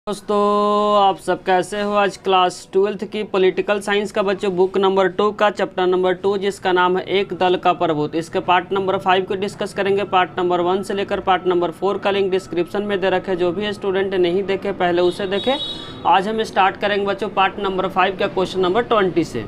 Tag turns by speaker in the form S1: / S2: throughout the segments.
S1: दोस्तों, आप सब कैसे हो। आज क्लास 12th की पॉलिटिकल साइंस का बच्चों बुक नंबर 2 का चैप्टर नंबर 2 जिसका नाम है एक दल का प्रभुत्व, इसके पार्ट नंबर 5 को डिस्कस करेंगे। पार्ट नंबर 1 से लेकर पार्ट नंबर 4 का लिंक डिस्क्रिप्शन में दे रखे, जो भी स्टूडेंट नहीं देखे पहले उसे देखे। आज हम स्टार्ट करेंगे बच्चों पार्ट नंबर 5 का क्वेश्चन नंबर 20 से।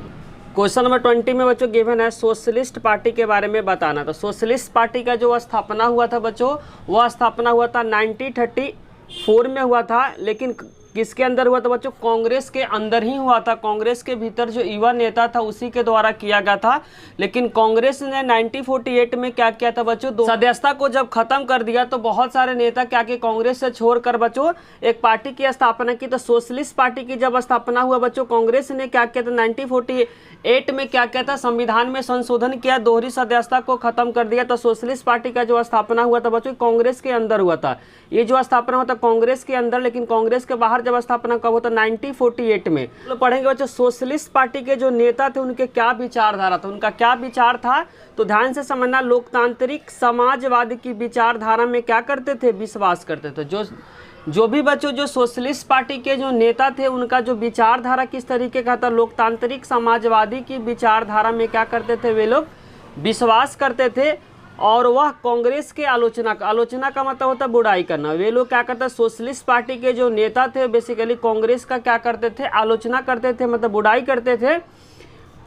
S1: क्वेश्चन नंबर 20 में बच्चों गिवन है सोशलिस्ट पार्टी के बारे में बताना। तो सोशलिस्ट पार्टी का जो स्थापना हुआ था बच्चों, वह स्थापना हुआ था 1934 में हुआ था। लेकिन किसके अंदर हुआ था बच्चों? कांग्रेस के अंदर ही हुआ था। कांग्रेस के भीतर जो युवा नेता था उसी के द्वारा किया गया था। लेकिन कांग्रेस ने 1948 में क्या किया था बच्चों? सदस्यता को जब खत्म कर दिया तो बहुत सारे नेता क्या किए, कांग्रेस से छोड़कर बच्चों एक पार्टी की स्थापना की। तो सोशलिस्ट पार्टी की जब स्थापना हुआ बच्चों, कांग्रेस ने क्या किया था 1948 में क्या किया था? संविधान में संशोधन किया, दोहरी सदस्यता को खत्म कर दिया। तो सोशलिस्ट पार्टी का जो स्थापना हुआ था बच्चों कांग्रेस के अंदर हुआ था। ये जो स्थापना हुआ था कांग्रेस के अंदर, लेकिन कांग्रेस के बाहर जब स्थापना कब होता? 1948 में। तो पढ़ेंगे बच्चों सोशलिस्ट पार्टी के जो नेता थे उनके क्या विचारधारा था, उनका क्या विचार था। तो ध्यान से समझना, लोकतांत्रिक समाजवाद की विचारधारा में क्या करते थे? विश्वास करते थे। जो भी बच्चों जो सोशलिस्ट पार्टी के जो नेता थे उनका जो विचारधारा किस तरीके का था? लोकतांत्रिक समाजवादी की विचारधारा में क्या करते थे? वे लोग विश्वास करते थे। और वह कांग्रेस के आलोचना का मतलब होता है बुराई करना। वे लोग क्या करते? सोशलिस्ट पार्टी के जो नेता थे बेसिकली कांग्रेस का क्या करते थे? आलोचना करते थे, मतलब बुराई करते थे।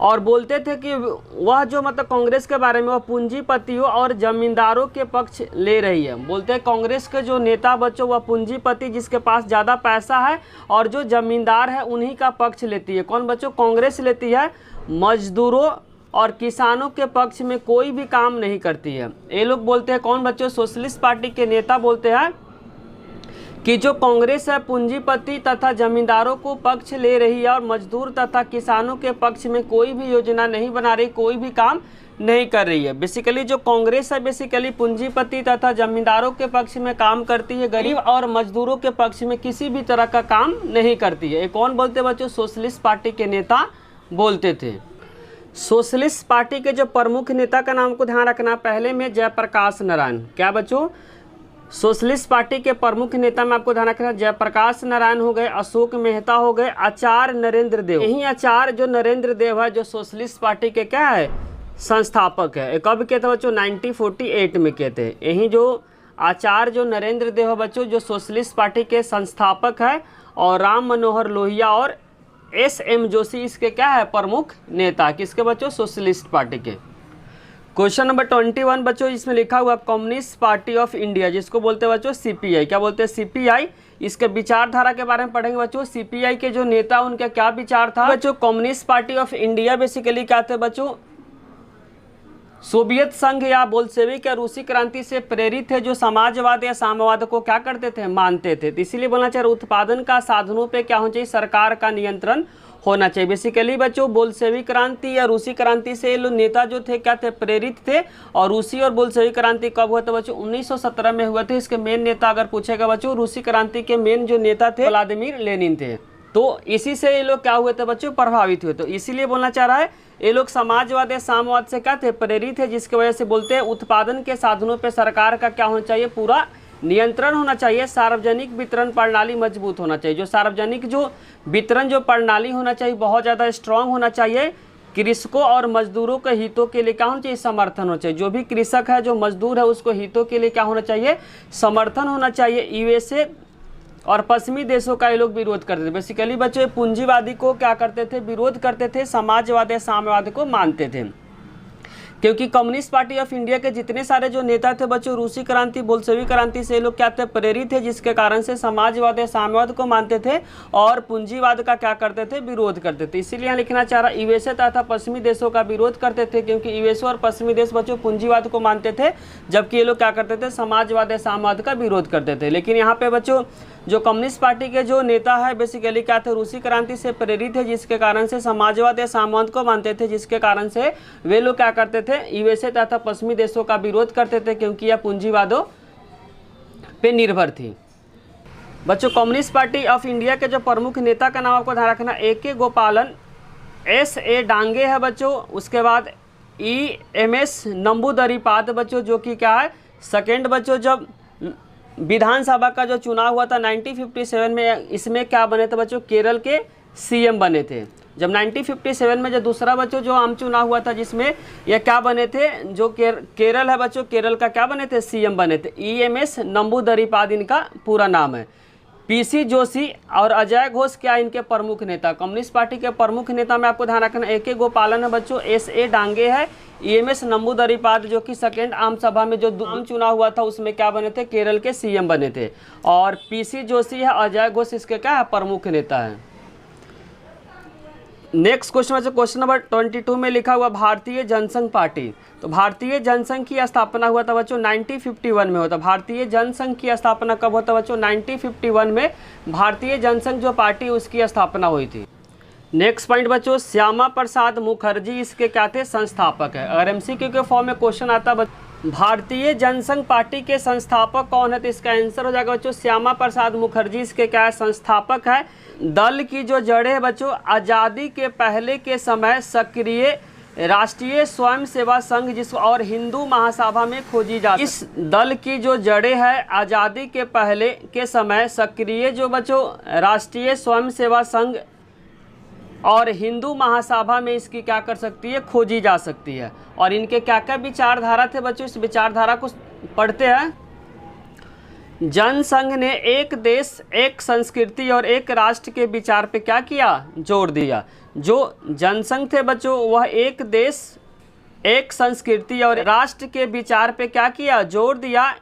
S1: और बोलते थे कि वह जो मतलब कांग्रेस के बारे में वह पूंजीपतियों और जमींदारों के पक्ष ले रही है। बोलते हैं कांग्रेस के जो नेता बच्चों वह पूंजीपति जिसके पास ज़्यादा पैसा है और जो जमींदार है उन्हीं का पक्ष लेती है। कौन बच्चों? कांग्रेस लेती है। मजदूरों और किसानों के पक्ष में कोई भी काम नहीं करती है। ये लोग बोलते हैं, कौन बच्चों? सोशलिस्ट पार्टी के नेता बोलते हैं कि जो कांग्रेस है पूंजीपति तथा जमींदारों को पक्ष ले रही है और मजदूर तथा किसानों के पक्ष में कोई भी योजना नहीं बना रही, कोई भी काम नहीं कर रही है। बेसिकली जो कांग्रेस है बेसिकली पूंजीपति तथा जमींदारों के पक्ष में काम करती है, गरीब और मजदूरों के पक्ष में किसी भी तरह का काम नहीं करती है। ये कौन बोलते बच्चों? सोशलिस्ट पार्टी के नेता बोलते थे। सोशलिस्ट पार्टी के जो प्रमुख नेता का नाम को ध्यान रखना, पहले में जयप्रकाश नारायण। क्या बच्चों? सोशलिस्ट पार्टी के प्रमुख नेता में आपको ध्यान रखना जयप्रकाश नारायण हो गए, अशोक मेहता हो गए, आचार्य नरेंद्र देव। यही आचार्य जो नरेंद्र देव है जो सोशलिस्ट पार्टी के क्या है? संस्थापक है। कब के थे बच्चों? 1948 में के थे। यही जो आचार्य जो नरेंद्र देव है बच्चों जो सोशलिस्ट पार्टी के संस्थापक है। और राम मनोहर लोहिया और SM जोशी इसके क्या है? प्रमुख नेता। किसके बच्चों? सोशलिस्ट पार्टी के। क्वेश्चन नंबर 21 बच्चों इसमें लिखा हुआ कम्युनिस्ट पार्टी ऑफ इंडिया, जिसको बोलते हैं बच्चों CPI। क्या बोलते हैं? CPI। इसके विचारधारा के बारे में पढ़ेंगे बच्चों। CPI के जो नेता उनका क्या विचार था बच्चों? Communist party of India basically क्या थे बच्चों? सोवियत संघ या बोल्शेविक या रूसी क्रांति से प्रेरित थे, जो समाजवाद या साम्यवाद को क्या करते थे? मानते थे। तो इसीलिए बोलना चाहिए उत्पादन का साधनों पे क्या होना चाहिए? सरकार का नियंत्रण होना चाहिए। बेसिकली बच्चों बोल्शेविक क्रांति या रूसी क्रांति से लोग नेता जो थे क्या थे? प्रेरित थे। और रूसी और बोल्शेविक क्रांति कब हुआ था बच्चों? 1917 में हुआ थे। इसके मेन नेता अगर पूछेगा बच्चों, रूसी क्रांति के मेन जो नेता थे व्लादिमीर लेनिन थे। तो इसी से ये लोग क्या हुए थे बच्चों? प्रभावित हुए। तो इसीलिए बोलना चाह रहा है ये लोग समाजवाद या साम्यवाद से क्या थे? प्रेरित है, जिसकी वजह से बोलते हैं उत्पादन के साधनों पे सरकार का क्या होना चाहिए? पूरा नियंत्रण होना चाहिए। सार्वजनिक वितरण प्रणाली मजबूत होना चाहिए। जो सार्वजनिक जो वितरण जो प्रणाली होना चाहिए बहुत ज़्यादा स्ट्रांग होना चाहिए। कृषकों और मजदूरों के हितों के लिए क्या होना चाहिए? समर्थन होना चाहिए। जो भी कृषक है जो मजदूर है उसको हितों के लिए क्या होना चाहिए? समर्थन होना चाहिए। USA और पश्चिमी देशों का ये लोग विरोध करते थे। बेसिकली बच्चों पूंजीवादी को क्या करते थे? विरोध करते थे। समाजवाद या साम्यवाद को मानते थे। क्योंकि कम्युनिस्ट पार्टी ऑफ इंडिया के जितने सारे जो नेता थे बच्चों रूसी क्रांति बोल्शेविक क्रांति से लोग क्या थे? प्रेरित थे, जिसके कारण से समाजवाद या साम्यवाद को मानते थे और पूंजीवाद का क्या करते थे? विरोध करते थे। इसीलिए यहाँ लिखना चाह रहा USA तथा पश्चिमी देशों का विरोध करते थे, क्योंकि USA और पश्चिमी देश बच्चों पूंजीवाद को मानते थे, जबकि ये लोग क्या करते थे? समाजवाद या साम्यवाद का विरोध करते थे। लेकिन यहाँ पे बच्चों जो कम्युनिस्ट पार्टी के जो नेता है बेसिकली क्या थे? रूसी क्रांति से प्रेरित है, जिसके कारण से समाजवाद या साम्यवाद को मानते थे, जिसके कारण से वे लोग क्या करते थे? USA तथा पश्चिमी देशों का विरोध करते थे, क्योंकि यह पूंजीवादों पे निर्भर थी। बच्चों कम्युनिस्ट पार्टी ऑफ इंडिया के जो प्रमुख नेता का नाम आपको ध्यान रखना AK गोपालन, SA डांगे है बच्चों। उसके बाद EMS नंबूदरीपाद बच्चों, जो कि क्या है? सेकेंड बच्चों जब विधानसभा का जो चुनाव हुआ था 1957 में, इसमें क्या बने थे बच्चों, केरल के सीएम बने थे। जब 1957 में जो दूसरा बच्चों जो आम चुनाव हुआ था जिसमें यह क्या बने थे, जो केरल है बच्चों, केरल का क्या बने थे, सीएम बने थे। EMS नंबूदरीपाद इनका पूरा नाम है। PC जोशी और अजय घोष क्या इनके प्रमुख नेता, कम्युनिस्ट पार्टी के प्रमुख नेता में आपको ध्यान रखना AK गोपालन है बच्चों, SA डांगे है, EMS नंबूदरीपाद जो कि सेकेंड आम सभा में जो आम चुनाव हुआ था उसमें क्या बने थे, केरल के सीएम बने थे। और PC जोशी है, अजय घोष इसके क्या है, प्रमुख नेता है। नेक्स्ट क्वेश्चन बच्चों, क्वेश्चन नंबर 22 में लिखा हुआ भारतीय जनसंघ पार्टी। तो भारतीय जनसंघ की स्थापना हुआ था बच्चों 1951 में होता। भारतीय जनसंघ की स्थापना कब होता बच्चों, 1951 में भारतीय जनसंघ जो पार्टी उसकी स्थापना हुई थी। नेक्स्ट पॉइंट बच्चों, श्यामा प्रसाद मुखर्जी इसके क्या थे, संस्थापक है। अगर MCQ के फॉर्म में क्वेश्चन आता भारतीय जनसंघ पार्टी के संस्थापक कौन है, तो इसका आंसर हो जाएगा बच्चों श्यामा प्रसाद मुखर्जी इसके क्या है, संस्थापक है। दल की जो जड़ें है बच्चों, आज़ादी के पहले के समय सक्रिय राष्ट्रीय स्वयं सेवा संघ जिस और हिंदू महासभा में खोजी जा, इस दल की जो जड़ें है आज़ादी के पहले के समय सक्रिय जो बच्चों राष्ट्रीय स्वयं सेवा संघ और हिंदू महासभा में इसकी क्या कर सकती है, खोजी जा सकती है। और इनके क्या क्या विचारधारा थे बच्चों, इस विचारधारा को पढ़ते हैं। जनसंघ ने एक देश एक संस्कृति और एक राष्ट्र के विचार पे क्या किया, जोर दिया। जो जनसंघ थे बच्चों वह एक देश एक संस्कृति और राष्ट्र के विचार पे क्या किया, जोर दिया।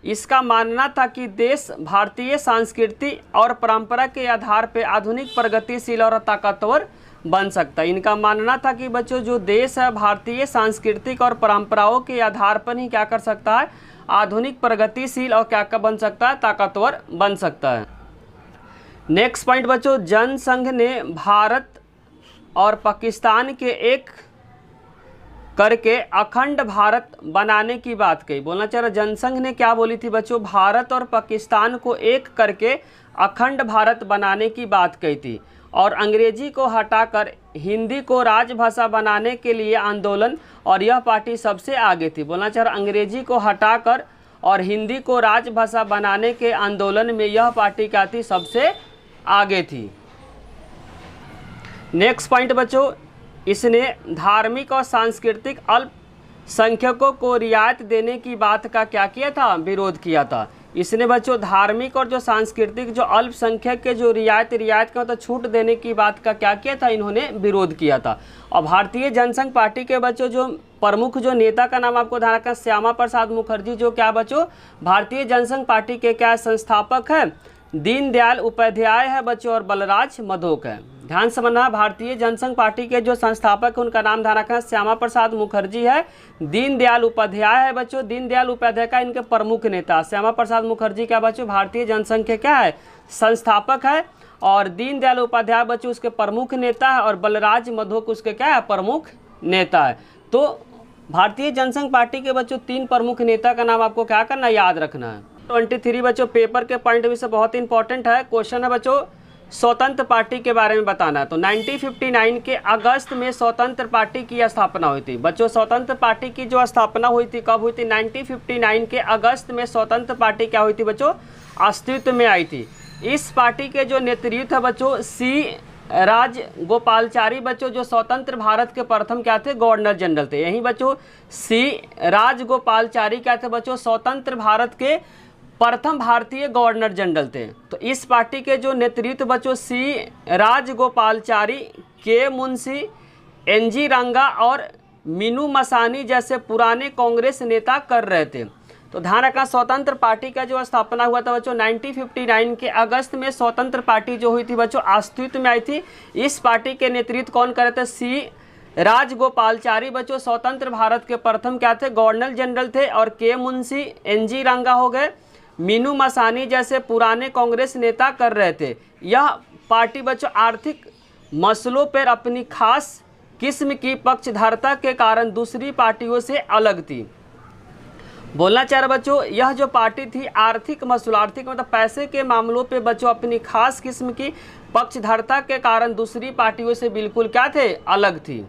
S1: इसका मानना था कि देश भारतीय संस्कृति और परंपरा के आधार पे आधुनिक प्रगतिशील और ताकतवर बन सकता है। इनका मानना था कि बच्चों जो देश है भारतीय सांस्कृतिक और परंपराओं के आधार पर ही क्या कर सकता है, आधुनिक प्रगतिशील और क्या बन सकता है, ताकतवर बन सकता है। नेक्स्ट पॉइंट बच्चों, जनसंघ ने भारत और पाकिस्तान के एक करके अखंड भारत बनाने की बात कही। बोलना चाह रहा, जनसंघ ने क्या बोली थी बच्चों, भारत और पाकिस्तान को एक करके अखंड भारत बनाने की बात कही थी। और अंग्रेजी को हटाकर हिंदी को राजभाषा बनाने के लिए आंदोलन, और यह पार्टी सबसे आगे थी। बोलना चाह रहा, अंग्रेजी को हटाकर और हिंदी को राजभाषा बनाने के आंदोलन में यह पार्टी क्या थी, सबसे आगे थी। नेक्स्ट पॉइंट बच्चों, इसने धार्मिक और सांस्कृतिक अल्पसंख्यकों को रियायत देने की बात का क्या किया था, विरोध किया था। इसने बच्चों धार्मिक और जो सांस्कृतिक जो अल्पसंख्यक के जो रियायत का मतलब छूट देने की बात का क्या किया था, इन्होंने विरोध किया था। और भारतीय जनसंघ पार्टी के बच्चों जो प्रमुख जो नेता का नाम आपको ध्यान रखना, श्यामा प्रसाद मुखर्जी जो क्या बच्चों भारतीय जनसंघ पार्टी के क्या संस्थापक है, दीनदयाल उपाध्याय है बच्चों और बलराज मधोक है। ध्यान समझना, भारतीय जनसंघ पार्टी के जो संस्थापक है उनका नाम ध्यान रखना, श्यामा प्रसाद मुखर्जी है, दीनदयाल उपाध्याय है बच्चों, दीनदयाल उपाध्याय का इनके प्रमुख नेता। श्यामा प्रसाद मुखर्जी क्या बच्चों भारतीय जनसंघ के क्या है, संस्थापक है। और दीनदयाल उपाध्याय बच्चों उसके प्रमुख नेता है और बलराज मधोक उसके क्या है, प्रमुख नेता है। तो भारतीय जनसंघ पार्टी के बच्चों 3 प्रमुख नेता का नाम आपको क्या करना, याद रखना है। 23 बच्चों पेपर के पॉइंट ऑफ व्यू से बहुत इंपॉर्टेंट है। क्वेश्चन है बच्चों स्वतंत्र पार्टी के बारे में बताना है। तो 1959 के अगस्त में स्वतंत्र पार्टी की स्थापना हुई थी। बच्चों स्वतंत्र पार्टी की जो स्थापना हुई थी कब हुई थी, 1959 के अगस्त में स्वतंत्र पार्टी क्या हुई थी बच्चों, अस्तित्व में आई थी। इस पार्टी के जो नेतृत्व है बच्चों C राजगोपालाचारी बच्चों जो स्वतंत्र भारत के प्रथम क्या थे, गवर्नर जनरल थे। यही बच्चों C राजगोपालाचारी क्या थे बच्चों, स्वतंत्र भारत के प्रथम भारतीय गवर्नर जनरल थे। तो इस पार्टी के जो नेतृत्व बच्चों C Rajagopalachari, K Munshi, NG रंगा और मीनू मसानी जैसे पुराने कांग्रेस नेता कर रहे थे। तो ध्यान रखना, स्वतंत्र पार्टी का जो स्थापना हुआ था बच्चों 1959 के अगस्त में स्वतंत्र पार्टी जो हुई थी बच्चों अस्तित्व में आई थी। इस पार्टी के नेतृत्व कौन कर रहे थे, C राजगोपालाचारी बच्चों स्वतंत्र भारत के प्रथम क्या थे, गवर्नर जनरल थे। और K मुंशी, NG रंगा हो गए, मीनू मसानी जैसे पुराने कांग्रेस नेता कर रहे थे। यह पार्टी बच्चों आर्थिक मसलों पर अपनी खास किस्म की पक्षधरता के कारण दूसरी पार्टियों से अलग थी। बोलना चाह रहे बच्चों, यह जो पार्टी थी आर्थिक मसलों, आर्थिक मतलब पैसे के मामलों पे बच्चों अपनी खास किस्म की पक्षधरता के कारण दूसरी पार्टियों से बिल्कुल क्या थे, अलग थी।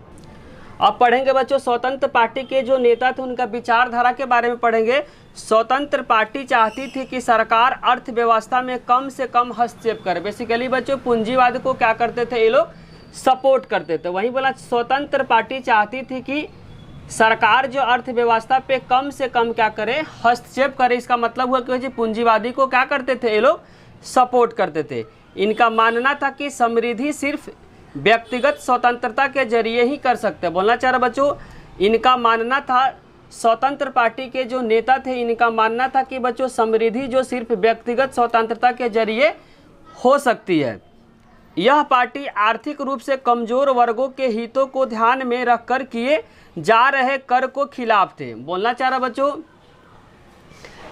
S1: अब पढ़ेंगे बच्चों स्वतंत्र पार्टी के जो नेता थे उनका विचारधारा के बारे में पढ़ेंगे। स्वतंत्र पार्टी चाहती थी कि सरकार अर्थव्यवस्था में कम से कम हस्तक्षेप करे। बेसिकली बच्चों पूंजीवाद को क्या करते थे ये लोग, सपोर्ट करते थे। वहीं बोला स्वतंत्र पार्टी चाहती थी कि सरकार जो अर्थव्यवस्था पे कम से कम क्या करे, हस्तक्षेप करे। इसका मतलब हुआ कि पूंजीवादी को क्या करते थे ये लोग, सपोर्ट करते थे। इनका मानना था कि समृद्धि सिर्फ व्यक्तिगत स्वतंत्रता के जरिए ही कर सकते हैं। बोलना चाह रहा बच्चों, इनका मानना था, स्वतंत्र पार्टी के जो नेता थे इनका मानना था कि बच्चों समृद्धि जो सिर्फ व्यक्तिगत स्वतंत्रता के जरिए हो सकती है। यह पार्टी आर्थिक रूप से कमजोर वर्गों के हितों को ध्यान में रखकर किए जा रहे कर को खिलाफ थे। बोलना चाह रहा बच्चों,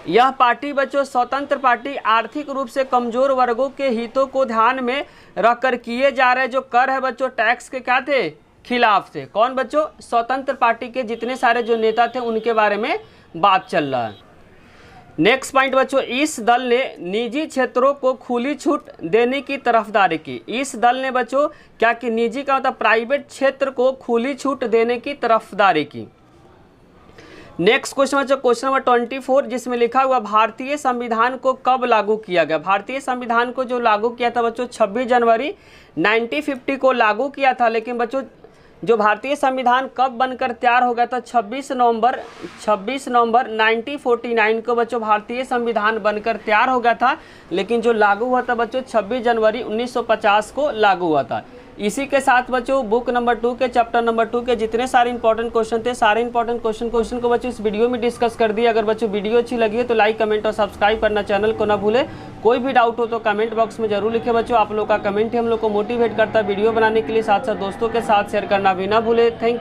S1: यह पार्टी बच्चों स्वतंत्र पार्टी आर्थिक रूप से कमजोर वर्गों के हितों को ध्यान में रखकर किए जा रहे जो कर है बच्चों टैक्स के क्या थे, खिलाफ थे। कौन बच्चों, स्वतंत्र पार्टी के जितने सारे जो नेता थे उनके बारे में बात चल रहा है। नेक्स्ट पॉइंट बच्चों, इस दल ने निजी क्षेत्रों को खुली छूट देने की तरफदारी की। इस दल ने बच्चों क्या कि निजी का मतलब प्राइवेट क्षेत्र को खुली छूट देने की तरफदारी की। नेक्स्ट क्वेश्चन बच्चों, क्वेश्चन नंबर 24 जिसमें लिखा हुआ भारतीय संविधान को कब लागू किया गया। भारतीय संविधान को जो लागू किया था बच्चों 26 जनवरी 1950 को लागू किया था। लेकिन बच्चों जो भारतीय संविधान कब बनकर तैयार हो गया था, 26 नवंबर 1949 को बच्चों भारतीय संविधान बनकर तैयार हो गया था। लेकिन जो लागू हुआ था बच्चों 26 जनवरी 1950 को लागू हुआ था। इसी के साथ बच्चों बुक नंबर 2 के चैप्टर नंबर 2 के जितने सारे इंपॉर्टेंट क्वेश्चन थे, सारे इंपॉर्टेंट क्वेश्चन को बच्चों इस वीडियो में डिस्कस कर दिए। अगर बच्चों वीडियो अच्छी लगी है तो लाइक, कमेंट और सब्सक्राइब करना चैनल को ना भूले। कोई भी डाउट हो तो कमेंट बॉक्स में जरूर लिखे बच्चों। आप लोग का कमेंट ही हम लोग को मोटिवेट करता है वीडियो बनाने के लिए। साथ साथ दोस्तों के साथ शेयर करना भी ना भूले। Thank you.